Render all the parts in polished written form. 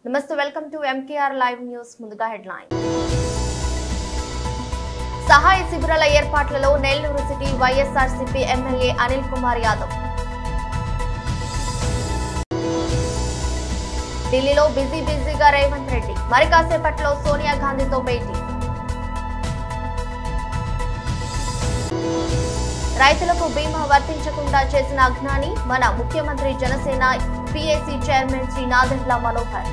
నమస్తే, welcome to MKR live news. ముందుగా headline. సహాయ శిబిరాల ఏర్పాట్లలో నెల్లూరు సిటీ వైఎస్ఆర్సీపీ ఎమ్మెల్యే అనిల్ కుమార్ యాదవ్. ఢిల్లీలో బిజీగా రేవంత్ రెడ్డి. మరి కాసేపట్లో సోనియా గాంధీతో భేటీ. రైతులకు బీమా వర్తించకుండా చేసిన అజ్ఞాని మన ముఖ్యమంత్రి Janasena PAC chairman Shri Nadendla Manohar.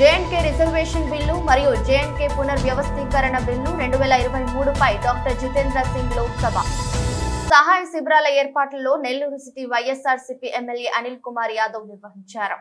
JNK reservation bill మరియు JNK పునర్వ్యవస్థీకరణ బిల్లు 2023పై డాక్టర్ జితేంద్ర సింగ్ లోక్సభ. సహాయ శిబిరాల ఏర్పాట్లలో నెల్లూరు సిటీ వైఎస్ఆర్సీపీ ఎమ్మెల్యే అనిల్ కుమార్ యాదవ్ నిర్వహించారు.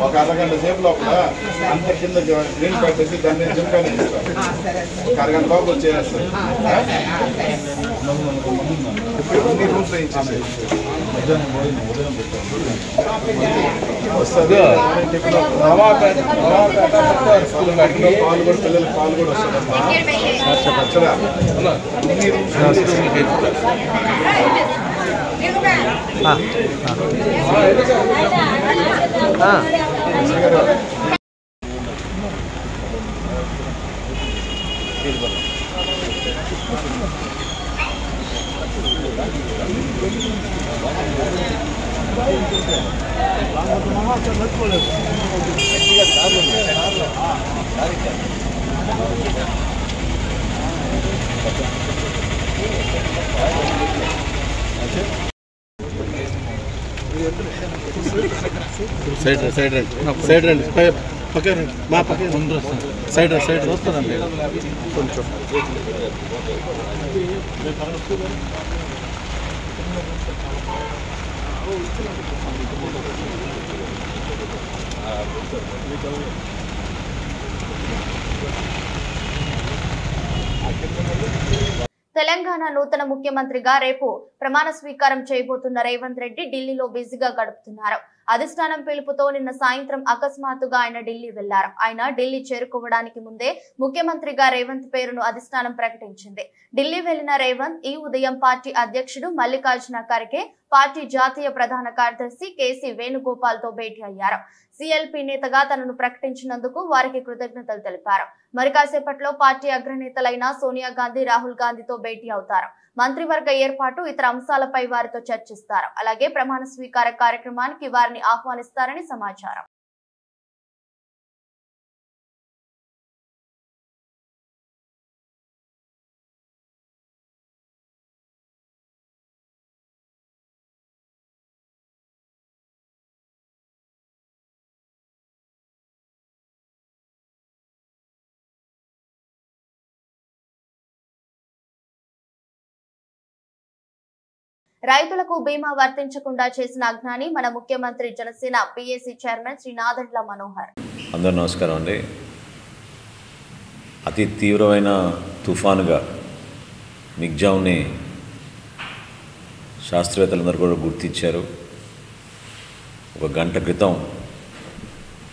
ఒక అరగంట సేపు లోపల అంత కింద గ్రీన్ పెట్టేసి దాన్ని జింకానే ఇస్తారు. ఒక అరగంట లోపల వచ్చేస్తారు. అన్ని రూమ్స్ ఇచ్చేసి వస్తుంది. పాలు కూడా పిల్లలకి పాలు కూడా వస్తుంది. అన్ని రూమ్స్ సైడ్ రండి పక్కన మా పక్కన సైడ్ వస్తుందండి కొంచెం. తెలంగాణ నూతన ముఖ్యమంత్రిగా రేపు ప్రమాణ స్వీకారం చేయబోతున్న రేవంత్ రెడ్డి ఢిల్లీలో బిజీగా గడుపుతున్నారు. అధిష్టానం పిలుపుతో నిన్న సాయంత్రం అకస్మాత్తుగా ఆయన ఢిల్లీ వెళ్లారు. ఆయన ఢిల్లీ చేరుకోవడానికి ముందే ముఖ్యమంత్రిగా రేవంత్ పేరును అధిష్టానం ప్రకటించింది. ఢిల్లీ వెళ్లిన రేవంత్ ఈ ఉదయం పార్టీ అధ్యక్షుడు మల్లికార్జున ఖర్గే, పార్టీ జాతీయ ప్రధాన కార్యదర్శి KC వేణుగోపాల్ తో భేటీ అయ్యారు. CLP నేతగా తనను ప్రకటించినందుకు వారికి కృతజ్ఞతలు తెలిపారు. మరి కాసేపట్లో పార్టీ అగ్రనేతలైన సోనియా గాంధీ, రాహుల్ గాంధీతో భేటీ అవుతారు. మంత్రివర్గ ఏర్పాటు, ఇతర అంశాలపై వారితో చర్చిస్తారు. అలాగే ప్రమాణ స్వీకార కార్యక్రమానికి వారిని ఆహ్వానిస్తారని సమాచారం. రైతులకు బీమా వర్తించకుండా చేసిన అజ్ఞాని మన ముఖ్యమంత్రి జనసేన PAC చైర్మన్ శ్రీ నాదెండ్ల మనోహర్. అందరూ నమస్కారం అండి. అతి తీవ్రమైన తుఫానుగా మిగ్జామ్ని శాస్త్రవేత్తలందరూ కూడా గుర్తించారు. ఒక గంట క్రితం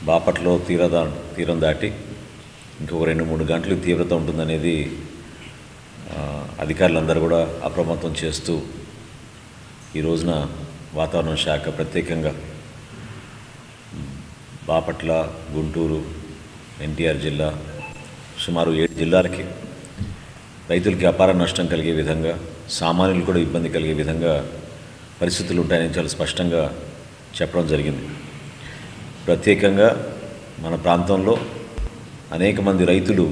బాపట్లో తీరం దాటి ఇంకొక 2-3 గంటలు తీవ్రత ఉంటుందనేది అధికారులందరూ కూడా అప్రమత్తం చేస్తూ ఈ రోజున వాతావరణ శాఖ ప్రత్యేకంగా బాపట్ల, గుంటూరు, ఎన్టీఆర్ జిల్లా సుమారు 7 జిల్లాలకి రైతులకి అపార నష్టం కలిగే విధంగా, సామాన్యులు కూడా ఇబ్బంది కలిగే విధంగా పరిస్థితులు ఉంటాయని చాలా స్పష్టంగా చెప్పడం జరిగింది. ప్రత్యేకంగా మన ప్రాంతంలో అనేక మంది రైతులు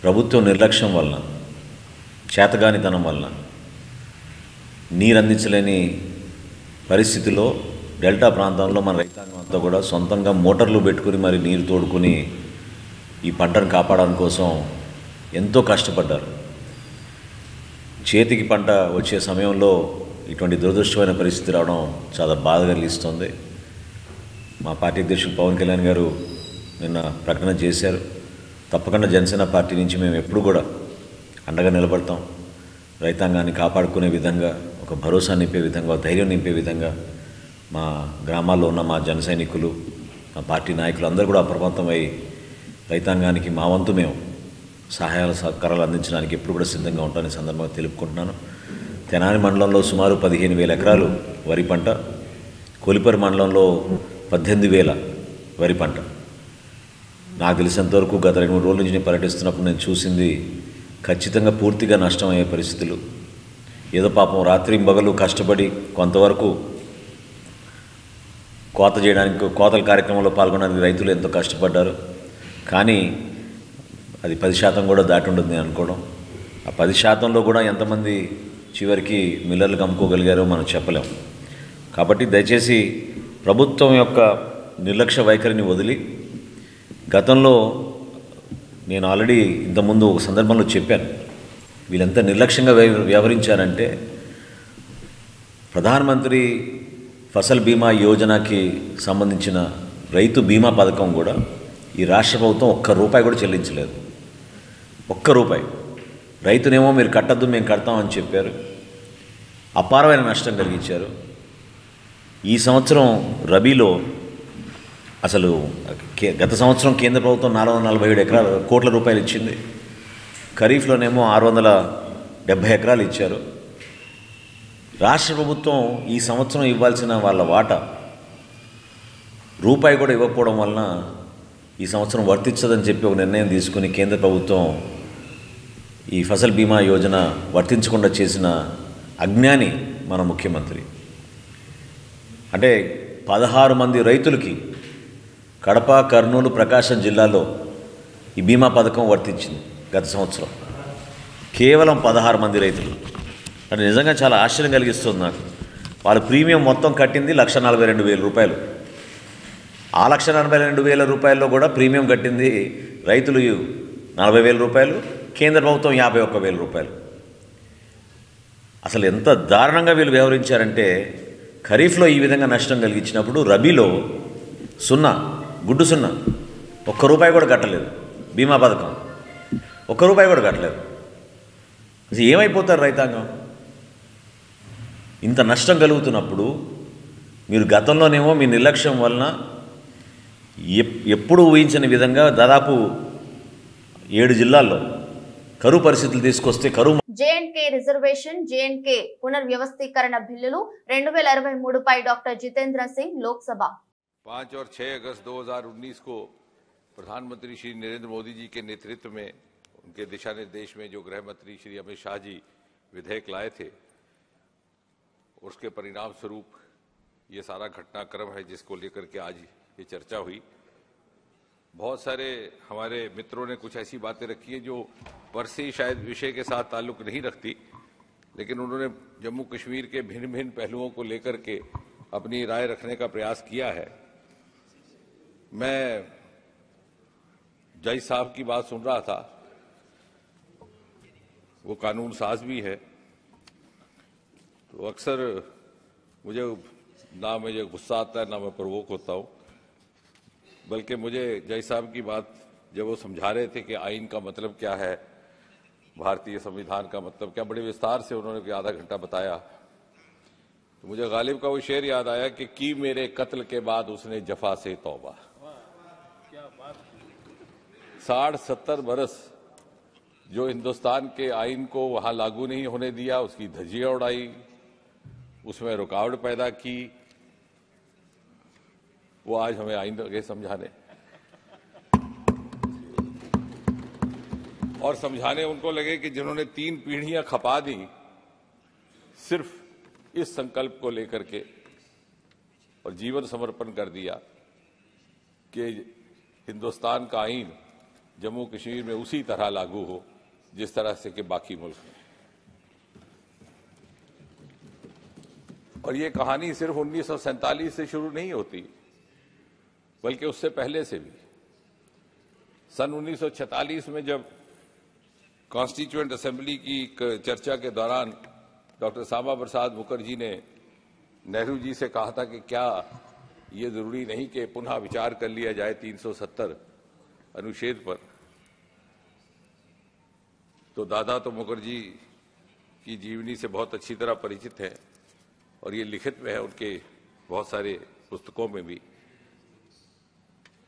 ప్రభుత్వం నిర్లక్ష్యం వలన, చేతగానితనం వలన నీరు అందించలేని పరిస్థితిలో డెల్టా ప్రాంతంలో మన రైతాంగం అంతా కూడా సొంతంగా మోటార్లు పెట్టుకుని మరి నీరు తోడుకుని ఈ పంటను కాపాడడం కోసం ఎంతో కష్టపడ్డారు. చేతికి పంట వచ్చే సమయంలో ఇటువంటి దురదృష్టమైన పరిస్థితి రావడం చాలా బాధ కలిగిస్తుంది. మా పార్టీ అధ్యక్షులు పవన్ కళ్యాణ్ గారు నిన్న ప్రకటన చేశారు. తప్పకుండా జనసేన పార్టీ నుంచి మేము ఎప్పుడు కూడా అండగా నిలబడతాం. రైతాంగాన్ని కాపాడుకునే విధంగా, ఒక భరోసా నింపే విధంగా, ధైర్యం నింపే విధంగా మా గ్రామాల్లో ఉన్న మా జన సైనికులు, మా పార్టీ నాయకులు అందరూ కూడా అప్రమత్తమై రైతాంగానికి మా వంతు మేము సహాయాల సహకారాలు అందించడానికి ఎప్పుడు కూడా సిద్ధంగా ఉంటామని సందర్భంగా తెలుపుకుంటున్నాను. తెనాలి మండలంలో సుమారు 15,000 ఎకరాలు వరి పంట, కొలిపరి మండలంలో 18,000 వరి పంట. నాకు తెలిసినంతవరకు గత 2-3 రోజుల నుంచి నేను పర్యటిస్తున్నప్పుడు నేను చూసింది ఖచ్చితంగా పూర్తిగా నష్టమయ్యే పరిస్థితులు. ఏదో పాపం రాత్రింబగలు కష్టపడి కొంతవరకు కోత చేయడానికి, కోతల కార్యక్రమంలో పాల్గొనడానికి రైతులు ఎంతో కష్టపడ్డారు. కానీ అది 10% కూడా దాటి ఉంటుంది నేను అనుకోవడం. ఆ 10%లో కూడా ఎంతమంది చివరికి మిల్లర్లకు అమ్ముకోగలిగారో మనం చెప్పలేం. కాబట్టి దయచేసి ప్రభుత్వం యొక్క నిర్లక్ష్య వైఖరిని వదిలి, గతంలో నేను ఆల్రెడీ ఇంతకుముందు ఒక సందర్భంలో చెప్పాను, వీళ్ళంతా నిర్లక్ష్యంగా వ్యవహరించారంటే ప్రధానమంత్రి ఫసల్ బీమా యోజనకి సంబంధించిన రైతు బీమా పథకం కూడా ఈ రాష్ట్ర ప్రభుత్వం ₹1 కూడా చెల్లించలేదు. ₹1. రైతునేమో మీరు కట్టద్దు, మేము కడతామని చెప్పారు. అపారమైన నష్టం కలిగించారు. ఈ సంవత్సరం రబీలో అసలు గత సంవత్సరం కేంద్ర ప్రభుత్వం 447 కోట్ల రూపాయలు ఇచ్చింది. ఖరీఫ్లోనేమో 670 ఎకరాలు ఇచ్చారు. రాష్ట్ర ప్రభుత్వం ఈ సంవత్సరం ఇవ్వాల్సిన వాళ్ళ వాటా ₹1 కూడా ఇవ్వకపోవడం వలన ఈ సంవత్సరం వర్తించదని చెప్పి ఒక నిర్ణయం తీసుకుని కేంద్ర ప్రభుత్వం ఈ ఫసల్ బీమా యోజన వర్తించకుండా చేసిన అజ్ఞాని మన ముఖ్యమంత్రి. అంటే 16 మంది రైతులకి కడప, కర్నూలు, ప్రకాశం జిల్లాలో ఈ బీమా పథకం వర్తించింది గత సంవత్సరం. కేవలం 16 మంది రైతులు. అంటే నిజంగా చాలా ఆశ్చర్యం కలిగిస్తుంది నాకు. వాళ్ళ ప్రీమియం మొత్తం కట్టింది ₹1,42,000. ఆ ₹1,42,000 కూడా ప్రీమియం కట్టింది రైతులు ₹40,000, కేంద్ర ప్రభుత్వం ₹51,000. అసలు ఎంత దారుణంగా వీళ్ళు వ్యవహరించారంటే, ఖరీఫ్లో ఈ విధంగా నష్టం కలిగించినప్పుడు రబీలో గుడ్డు సున్నా ₹1 కూడా కట్టలేదు. బీమా పథకం ₹1 కూడా కట్టలేదు. అసలు ఏమైపోతారు రైతాంగం? ఇంత నష్టం కలుగుతున్నప్పుడు మీరు గతంలోనేమో మీ నిర్లక్ష్యం వలన ఎప్పుడు ఊహించని విధంగా దాదాపు 7 జిల్లాల్లో కరువు పరిస్థితులు తీసుకొస్తే జేఎండ్కే రిజర్వేషన్, జేఎండ్కే పునర్వ్యవస్థీకరణ బిల్లులు 2023పై డాక్టర్ జితేంద్ర సింగ్ లోక్సభ 5 और 6 अगस्त 2019 को प्रधानमंत्री श्री नरेंद्र मोदी जी के नेतृत्व में उनके दिशा निर्देश में जो गृह मंत्री श्री अमित शाह जी विधेयक लाए थे, उसके परिणाम स्वरूप ये सारा घटनाक्रम है जिसको लेकर के आज ये चर्चा हुई। बहुत सारे हमारे मित्रों ने कुछ ऐसी बातें रखी है जो पर से शायद विषय के साथ ताल्लुक नहीं रखती, लेकिन उन्होंने जम्मू कश्मीर के भिन्न भिन्न पहलुओं को लेकर के अपनी राय रखने का प्रयास किया है। मैं जज साहब की बात सुन रहा था, वो कानून साज भी है, तो अक्सर मुझे ना मुझे गुस्सा आता है ना मैं प्रवोक होता हूँ, बल्कि मुझे जज साहब की बात जब वो समझा रहे थे कि आइन का मतलब क्या है, भारतीय संविधान का मतलब क्या, बड़े विस्तार से उन्होंने आधा घंटा बताया, तो मुझे गालिब का वो शेर याद आया कि की मेरे कत्ल के बाद उसने जफा से तौबा। 60-70 बरस जो हिंदुस्तान के आइन को वहां लागू नहीं होने दिया, उसकी धज्जियां उड़ाई, उसमें रुकावट पैदा की, वो आज हमें आइन लगे समझाने। और समझाने उनको लगे कि जिन्होंने 3 पीढ़ियां खपा दी सिर्फ इस संकल्प को लेकर के और जीवन समर्पण कर दिया कि हिंदुस्तान का आइन जम्मू कश्मीर में उसी तरह लागू हो जिस तरह से कि बाकी मुल्क में। और ये कहानी सिर्फ 1947 से शुरू नहीं होती, बल्कि उससे पहले से भी। सन 1946 में जब कॉन्स्टिट्यूएंट असेंबली की चर्चा के दौरान डॉक्टर श्यामा प्रसाद मुखर्जी ने नेहरू जी से कहा था कि क्या ये जरूरी नहीं कि पुनः विचार कर लिया जाए 370 अनुच्छेद पर, तो दादा तो मुखर्जी की जीवनी से बहुत अच्छी तरह परिचित है और ये लिखित में है उनके बहुत सारे पुस्तकों में भी।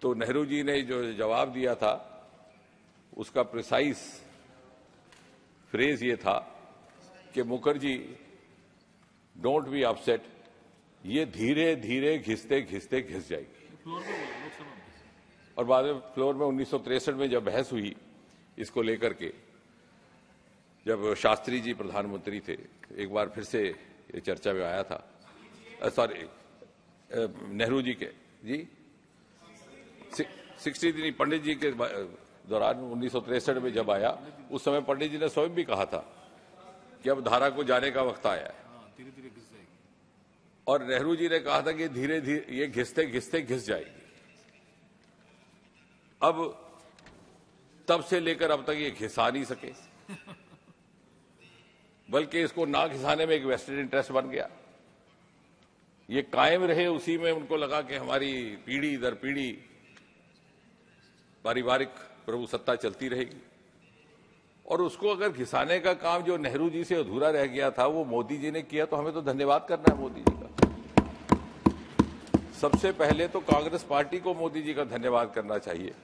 तो नेहरू जी ने जो जवाब दिया था उसका प्रिसाइज फ्रेज ये था कि मुखर्जी डोंट बी अपसेट, ये धीरे धीरे घिसते घिसते घिस जाएगी। और बाद में फ्लोर में 1963 में जब बहस हुई इसको लेकर के, जब शास्त्री जी प्रधानमंत्री थे, एक बार फिर से ये चर्चा में आया था। सॉरी, नेहरू जी के जी 60 नहीं, पंडित जी के दौरान 1963 में जब आया, उस समय पंडित जी ने स्वयं भी कहा था कि अब धारा को जाने का वक्त आया है। और नेहरू जी ने कहा था कि धीरे धीरे ये घिसते घिसते घिस जाएगी। अब तब से लेकर अब तक ये घिसा नहीं सके, बल्कि इसको ना घिसाने में एक वेस्टेड इंटरेस्ट बन गया। ये कायम रहे उसी में, उनको लगा कि हमारी पीढ़ी दर पीढ़ी पारिवारिक प्रभु सत्ता चलती रहेगी। और उसको अगर घिसाने का काम जो नेहरू जी से अधूरा रह गया था वो मोदी जी ने किया, तो हमें तो धन्यवाद करना है मोदी जी का। सबसे पहले तो कांग्रेस पार्टी को मोदी जी का धन्यवाद करना चाहिए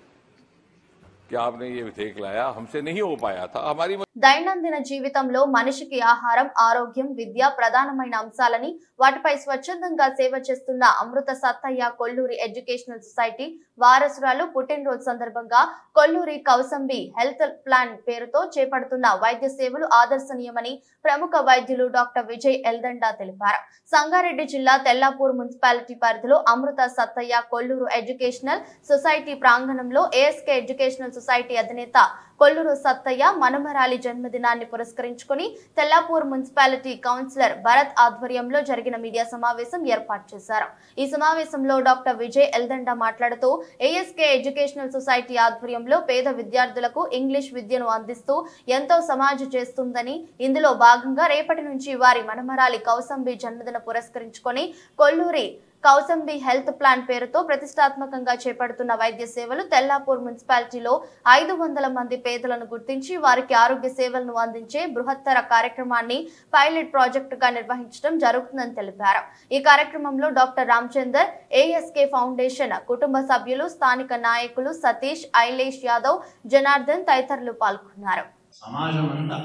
कि आपने ये विधेयक लाया, हमसे नहीं हो पाया था। हमारी దైనందిన జీవితంలో మనిషికి ఆహారం, ఆరోగ్యం, విద్య ప్రధానమైన అంశాలని వాటిపై స్వచ్ఛందంగా సేవ చేస్తున్న అమృత సత్తయ్య కొల్లూరి ఎడ్యుకేషనల్ సొసైటీ వారసురాలు పుట్టినరోజు సందర్భంగా కొల్లూరి కౌసంబి హెల్త్ ప్లాన్ పేరుతో చేపడుతున్న వైద్య సేవలు ఆదర్శనీయమని ప్రముఖ వైద్యులు డాక్టర్ విజయ్ ఎల్దండా తెలిపారు. సంగారెడ్డి జిల్లా తెల్లాపూర్ మున్సిపాలిటీ పరిధిలో అమృత సత్తయ్య కొల్లూరు ఎడ్యుకేషనల్ సొసైటీ ప్రాంగణంలో ఏఎస్కే ఎడ్యుకేషనల్ సొసైటీ అధినేత కొల్లూరు సత్తయ్య మనమరాలి జన్మదినాన్ని పురస్కరించుకుని తెల్లాపూర్ మున్సిపాలిటీ కౌన్సిలర్ భరత్ ఆధ్వర్యంలో జరిగిన మీడియా సమావేశం ఏర్పాటు చేశారు. ఈ సమావేశంలో డాక్టర్ విజయ్ ఎల్దండా మాట్లాడుతూ ఏఎస్కే ఎడ్యుకేషనల్ సొసైటీ ఆధ్వర్యంలో పేద విద్యార్థులకు ఇంగ్లీష్ విద్యను అందిస్తూ ఎంతో సమాజం చేస్తుందని, ఇందులో భాగంగా రేపటి నుంచి వారి మనమరాలి కౌసంబి జన్మదిన పురస్కరించుకొని కొల్లూరి కౌసంబి హెల్త్ ప్లాన్ పేరుతో ప్రతిష్టాత్మకంగా చేపడుతున్న వైద్య సేవలు తెల్లాపూర్ మున్సిపాలిటీలో 500 మంది పేదలను గుర్తించి వారికి ఆరోగ్య సేవలను అందించే బృహత్తర కార్యక్రమాన్ని పైలట్ ప్రాజెక్టుగా నిర్వహించడం జరుగుతుందని తెలిపారు. ఈ కార్యక్రమంలో డాక్టర్ రామచందర్, ఏఎస్కే ఫౌండేషన్ కుటుంబ సభ్యులు, స్థానిక నాయకులు సతీష్, ఐలేష్ యాదవ్, జనార్దన్ తదితరులు పాల్గొన్నారు. సమాజమంతా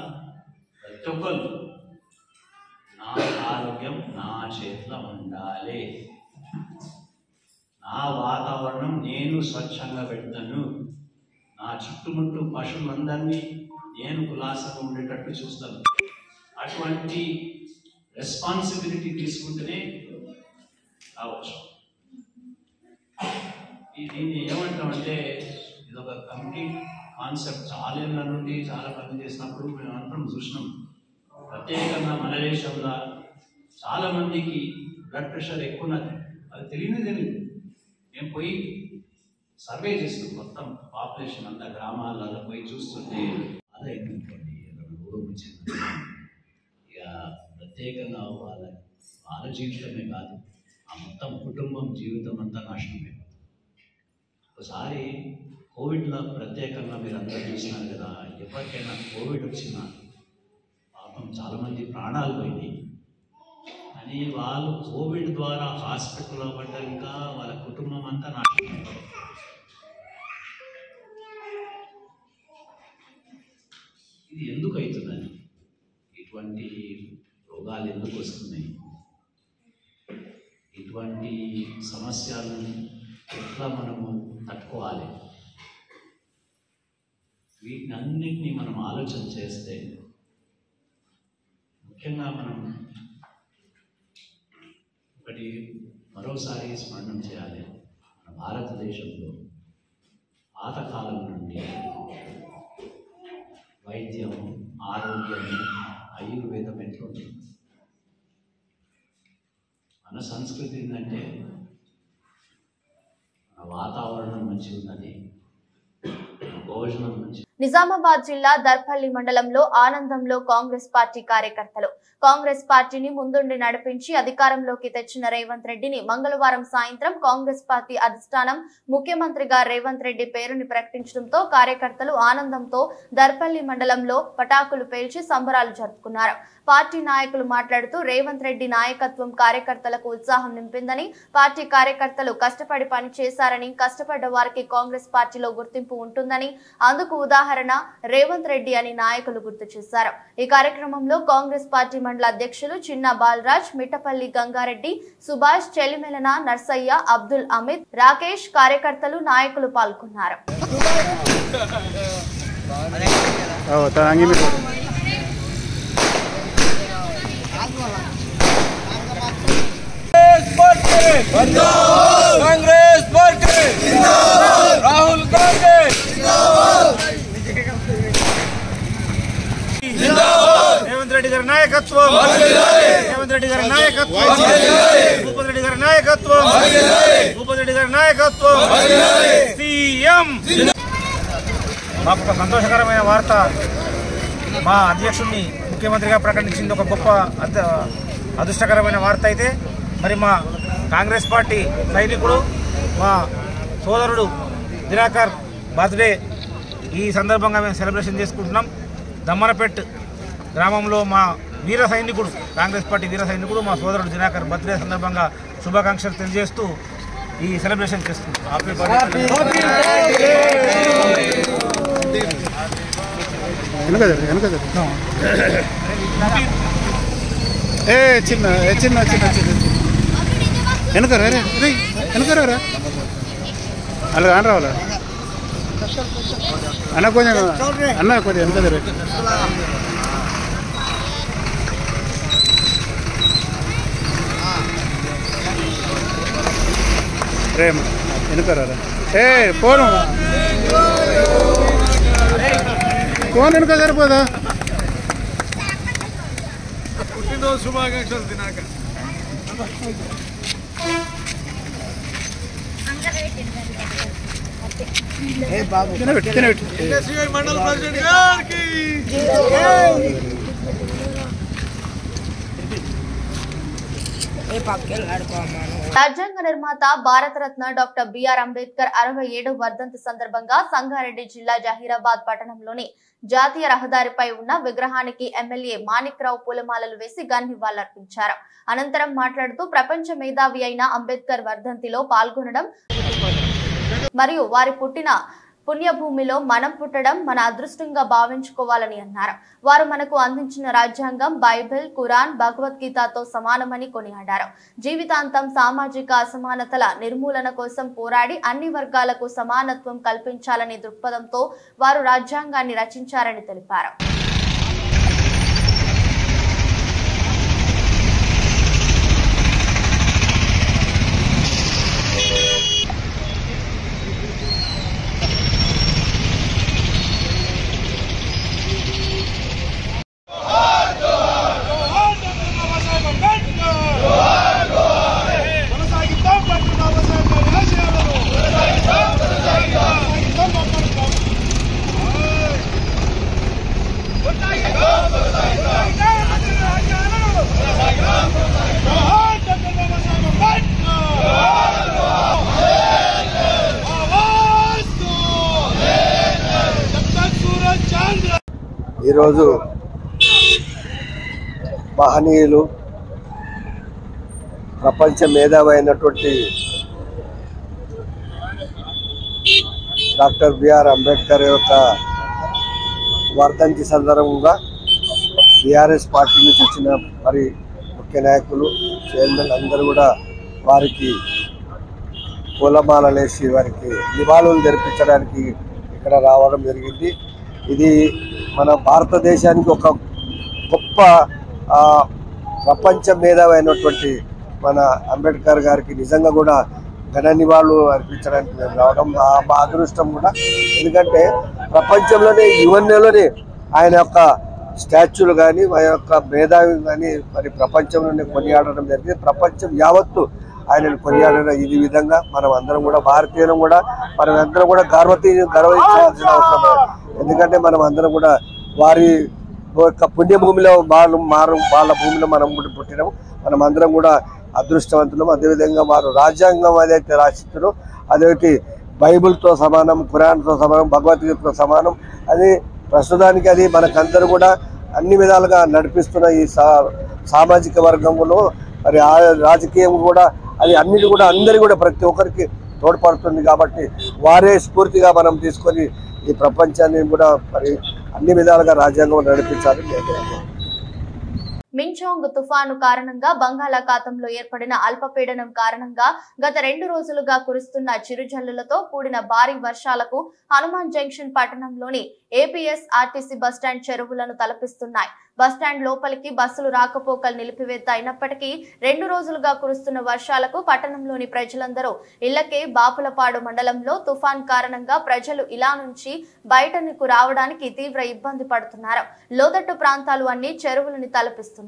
ప్రతి ఒక్కరు నా ఆరోగ్యం నా చేతిలో ఉండాలి, నా వాతావరణం నేను స్వచ్ఛంగా పెడతాను, నా చుట్టుముట్టు పశువులందరినీ నేను కులాసంగా ఉండేటట్టు చూస్తాను. అటువంటి రెస్పాన్సిబిలిటీ తీసుకుంటేనే రావచ్చు. దీన్ని ఏమంటామంటే ఇదొక కంప్లీట్ కాన్సెప్ట్. చాలా ఏళ్ళ నుండి చాలా పని చేసినప్పుడు మేము అందరం చూసినాం. ప్రత్యేకంగా మన దేశంలో చాలామందికి బ్లడ్ ప్రెషర్ ఎక్కువ ఉన్నది, అది తెలియదు. మేము పోయి సర్వే చేస్తాం, మొత్తం పాపులేషన్ అంతా గ్రామాలలో పోయి చూస్తుంటే అదే ఎందుకండి ఇక ప్రత్యేకంగా వాళ్ళ జీవితమే కాదు, ఆ మొత్తం కుటుంబం జీవితం అంతా నాశనమే. ఒకసారి కోవిడ్లో ప్రత్యేకంగా మీరు అందరూ చూసినారు కదా, ఎవరికైనా కోవిడ్ వచ్చినా పాపం చాలామంది ప్రాణాలు పోయినాయి. అని వాళ్ళు కోవిడ్ ద్వారా హాస్పిటల్లో పడ్డాక వాళ్ళ కుటుంబం అంతా నాశనం. ఇది ఎందుకు అవుతుందని, ఇటువంటి రోగాలు ఎందుకు వస్తున్నాయి, ఇటువంటి సమస్యలను ఎట్లా మనము తట్టుకోవాలి, వీటినన్నింటినీ మనం ఆలోచన చేస్తే ముఖ్యంగా మనం ఒకటి మరోసారి స్మరణం చేయాలి. మన భారతదేశంలో పాతకాలం నుండి వైద్యము, ఆరోగ్యము, ఆయుర్వేదం ఎట్లుంటుంది. మన సంస్కృతి ఏంటంటే మన వాతావరణం మంచిగా ఉన్నది, భోజనం మంచి. నిజామాబాద్ జిల్లా దర్పల్లి మండలంలో ఆనందంలో కాంగ్రెస్ పార్టీ కార్యకర్తలు కాంగ్రెస్ పార్టీని ముందుండి నడిపించి అధికారంలోకి తెచ్చిన రేవంత్ రెడ్డిని మంగళవారం సాయంత్రం కాంగ్రెస్ పార్టీ అధిష్టానం ముఖ్యమంత్రిగా రేవంత్ రెడ్డి పేరుని ప్రకటించడంతో కార్యకర్తలు ఆనందంతో దర్పల్లి మండలంలో పటాకులు పేల్చి సంబరాలు జరుపుకున్నారు. పార్టీ నాయకులు మాట్లాడుతూ రేవంత్ రెడ్డి నాయకత్వం కార్యకర్తలకు ఉత్సాహం నింపిందని, పార్టీ కార్యకర్తలు కష్టపడి పని చేశారని, కష్టపడ్డ వారికి కాంగ్రెస్ పార్టీలో గుర్తింపు ఉంటుందని, అందుకు ఉదాహరణ రేవంత్ రెడ్డి అని నాయకులు గుర్తు చేశారు. ఈ కార్యక్రమంలో కాంగ్రెస్ పార్టీ మండల అధ్యక్షులు చిన్న బాలరాజ్, మిట్టపల్లి గంగారెడ్డి, సుభాష్, చెలిమెలన, నర్సయ్య, అబ్దుల్ అమిద్, రాకేష్, కార్యకర్తలు, నాయకులు పాల్గొన్నారు. కాంగ్రెస్ పార్టీ రాహుల్ గాంధీ రేవంత్ రెడ్డి గారి నాయకత్వం, రేవంత్ రెడ్డి గారి నాయకత్వం, భూపతి రెడ్డి గారి నాయకత్వం, భూపతి రెడ్డి గారి నాయకత్వం, సీఎం. మాకు ఒక సంతోషకరమైన వార్త, మా అధ్యక్షుడిని ముఖ్యమంత్రిగా ప్రకటించింది ఒక గొప్ప అదృష్టకరమైన వార్త. అయితే మరి మా కాంగ్రెస్ పార్టీ సైనికుడు, మా సోదరుడు దినాకర్ బర్త్డే ఈ సందర్భంగా మేము సెలబ్రేషన్ చేసుకుంటున్నాం. దమ్మనపేట్ గ్రామంలో మా వీర సైనికుడు, కాంగ్రెస్ పార్టీ వీర సైనికుడు మా సోదరుడు దినాకర్ బర్త్డే సందర్భంగా శుభాకాంక్షలు తెలియజేస్తూ ఈ సెలబ్రేషన్ చేసుకుంటున్నాం. Happy birthday. చిన్న చిన్న చిన్న చిన్న వెనకరా వెనకరా అలా కాని రావాలా అన్న, కొంచెం అన్న కొంచెం వెనక రే వెనకరా. ఫోను ఫోన్ వెనుక సరిపోదా? పుట్టినరోజు శుభాకాంక్షలు తినాక. మండల ప్రెసిడెంట్ గారికి రాజ్యాంగ నిర్మాత భారతరత్న డాక్టర్ బిఆర్ అంబేద్కర్ 67వ వర్ధంతి సందర్భంగా సంగారెడ్డి జిల్లా జహీరాబాద్ పట్టణంలోని జాతీయ రహదారిపై ఉన్న విగ్రహానికి ఎమ్మెల్యే మాణిక్రావు పూలమాలలు వేసి నివాళులర్పించారు. అనంతరం మాట్లాడుతూ ప్రపంచ మేధావి అయిన అంబేద్కర్ వర్ధంతిలో పాల్గొనడం మరియు వారి పుట్టిన పుణ్యభూమిలో మనం పుట్టడం మన అదృష్టంగా భావించుకోవాలని అన్నారు. వారు మనకు అందించిన రాజ్యాంగం, బైబిల్, ఖురాన్, భగవద్గీతతో సమానమని కొనియాడారు. జీవితాంతం సామాజిక అసమానతల నిర్మూలన కోసం పోరాడి అన్ని వర్గాలకు సమానత్వం కల్పించాలనే దృక్పథంతో వారు రాజ్యాంగాన్ని రచించారని తెలిపారు. ఈరోజు మహనీయులు, ప్రపంచ మేధావి అయినటువంటి డాక్టర్ బిఆర్ అంబేద్కర్ యొక్క వర్ధంతి సందర్భంగా బీఆర్ఎస్ పార్టీ నుంచి వచ్చిన మరి ముఖ్య నాయకులు చైర్మన్ అందరూ కూడా వారికి పూలమాలలేసి వారికి నివాళులు జరిపించడానికి ఇక్కడ రావడం జరిగింది. ఇది మన భారతదేశానికి ఒక గొప్ప ప్రపంచ మేధావి అయినటువంటి మన అంబేద్కర్ గారికి నిజంగా కూడా ఘన నివాళులు అర్పించడానికి మేము రావడం మా అదృష్టం కూడా. ఎందుకంటే ప్రపంచంలోనే యువన్యలోనే ఆయన యొక్క స్టాచ్యూలు కానీ ఆ యొక్క మేధావి కానీ మరి ప్రపంచంలోనే కొనియాడడం జరిగింది. ప్రపంచం యావత్తు ఆయనను కొనియాడిన ఇది విధంగా మనం అందరం కూడా భారతీయులం కూడా మనం అందరం కూడా గర్వించాల్సిన అవసరం. ఎందుకంటే మనం అందరం కూడా వారి యొక్క పుణ్యభూమిలో వాళ్ళ భూమిలో మనం కూడా పుట్టినాము. మనం అందరం కూడా అదృష్టవంతులం. అదేవిధంగా వారు రాజ్యాంగం ఏదైతే రాసిస్తారో అదేంటి బైబిల్తో సమానం, ఖురాన్తో సమానం, భగవద్గీతతో సమానం. అది ప్రస్తుతానికి అది మనకందరూ కూడా అన్ని విధాలుగా నడిపిస్తున్న ఈ సామాజిక వర్గంలో మరి రాజకీయం కూడా అది అన్నిటి కూడా అందరి కూడా ప్రతి ఒక్కరికి తోడ్పడుతుంది. కాబట్టి వారే స్ఫూర్తిగా మనం తీసుకొని ఈ ప్రపంచాన్ని కూడా మరి అన్ని విధాలుగా రాజ్యాంగం నడిపించాలి. మించాంగ్ తుఫాను కారణంగా బంగాళాఖాతంలో ఏర్పడిన అల్పపీడనం కారణంగా గత 2 రోజులుగా కురుస్తున్న చిరుజల్లులతో కూడిన భారీ వర్షాలకు హనుమాన్ జంక్షన్ పట్టణంలోని ఏపీఎస్ ఆర్టీసీ బస్టాండ్ చెరువులను తలపిస్తున్నాయి. బస్టాండ్ లోపలికి బస్సులు రాకపోకలు నిలిపివేత అయినప్పటికీ 2 రోజులుగా కురుస్తున్న వర్షాలకు పట్టణంలోని ప్రజలందరూ ఇళ్లకే బాపులపాడు మండలంలో తుఫాన్ కారణంగా ప్రజలు ఇలా నుంచి బయటకు రావడానికి తీవ్ర ఇబ్బంది పడుతున్నారు. లోతట్టు ప్రాంతాలు అన్ని చెరువులను తలపిస్తున్నాయి.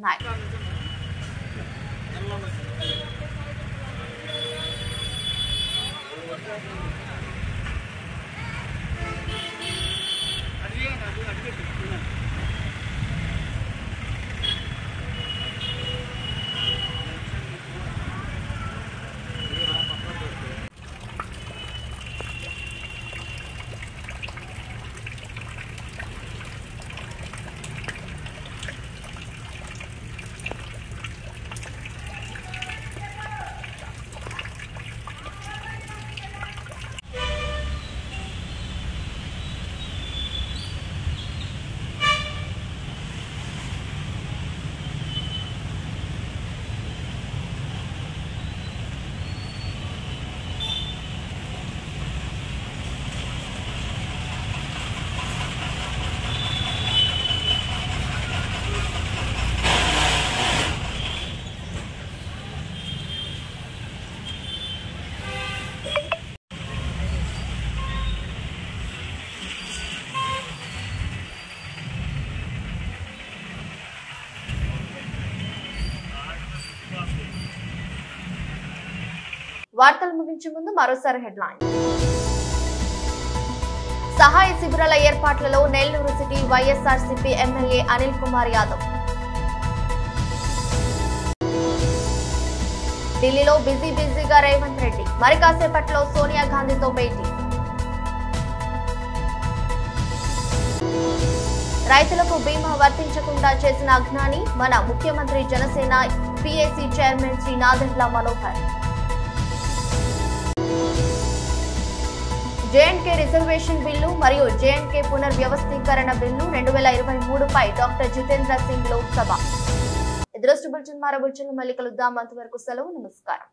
వార్తలు ముగించే ముందు మరోసారి హెడ్లైన్. సహాయ శిబిరాల ఏర్పాట్లలో నెల్లూరు సిటీ వైఎస్ఆర్సీపీ ఎమ్మెల్యే అనిల్ కుమార్ యాదవ్. ఢిల్లీలో బిజీగా రేవంత్ రెడ్డి. మరి కాసేపట్లో సోనియా గాంధీతో భేటీ. రైతులకు బీమా వర్తించకుండా చేసిన అజ్ఞాని మన ముఖ్యమంత్రి Janasena PAC chairman Shri Nadendla Manohar. J and K reservation bill మరియు జేఎండ్కే పునర్వ్యవస్థీకరణ బిల్లు 2023పై డాక్టర్ జితేంద్ర సింగ్ లోక్సభ. ఎదురొస్తు బులెటిన్ మరో బులెటిన్ మళ్ళీ కలుద్దాం. అంతవరకు సెలవు. నమస్కారం.